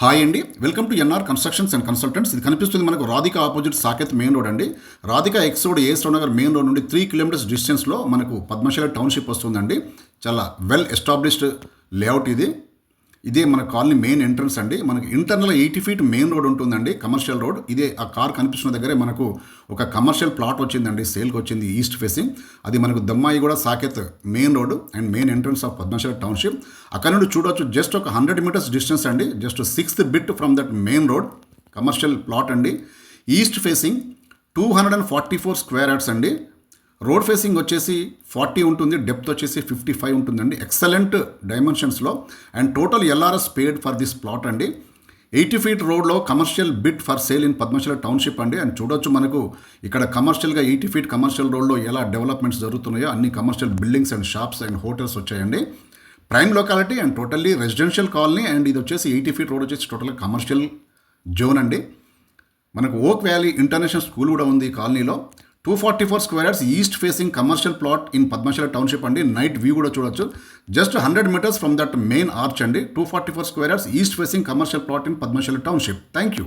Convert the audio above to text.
Hi అండి, welcome to NR constructions and consultants. ఇది కనిపిస్తుంది మనకు Radhika opposite Saket main road అండి. Radhika X road AS Nagar main road నుండి 3 కిలోమీటర్స్ డిస్టెన్స్లో మనకు పద్మశాలి టౌన్షిప్ వస్తుందండి. చాలా వెల్ ఎస్టాబ్లిష్డ్ లేఅవుట్ ఇది. ఇదే మన కాలనీ మెయిన్ ఎంట్రన్స్ అండి. మనకి ఇంటర్నల్ 80 ఫీట్ మెయిన్ రోడ్ ఉంటుందండి, కమర్షియల్ రోడ్. ఇదే ఆ కార్ కనిపిస్తున్న దగ్గరే మనకు ఒక కమర్షియల్ ప్లాట్ వచ్చిందండి, సేల్కి వచ్చింది, ఈస్ట్ ఫేసింగ్. అది మనకు Dammaiguda Saket main road and main entrance of Padmashali township. అక్కడ నుండి చూడవచ్చు, జస్ట్ ఒక 100 మీటర్స్ డిస్టెన్స్ అండి, just 6th bit from that main road. Commercial plot అండి, ఈస్ట్ ఫేసింగ్ 244 స్క్వేర్ యార్డ్స్ అండి. రోడ్ ఫేసింగ్ వచ్చేసి 40 ఉంటుంది, డెప్త్ వచ్చేసి 55 ఉంటుందండి. ఎక్సలెంట్ డైమెన్షన్స్లో. And total LRS paid for this plot అండి. 80 ఫీట్ రోడ్లో commercial bid for sale in Padmashali township అండి. అండ్ చూడొచ్చు మనకు ఇక్కడ కమర్షియల్గా 80 ఫీట్ కమర్షియల్ రోడ్లో ఎలా డెవలప్మెంట్స్ జరుగుతున్నాయో అన్ని commercial buildings and shops and hotels వచ్చాయండి. Prime locality and totally residential colony. And ఇది వచ్చేసి 80 ఫీట్ రోడ్ వచ్చేసి టోటల్గా కమర్షియల్ జోన్ అండి. మనకు ఓక్ వ్యాలీ ఇంటర్నేషనల్ స్కూల్ కూడా ఉంది ఈ కాలనీలో. 244 square yards east facing commercial plot in Padmashali township అండి. నైట్ వ్యూ కూడా చూడొచ్చు, just 100 meters from that main arch అండి. 244 square yards east facing commercial plot in Padmashali township. Thank you.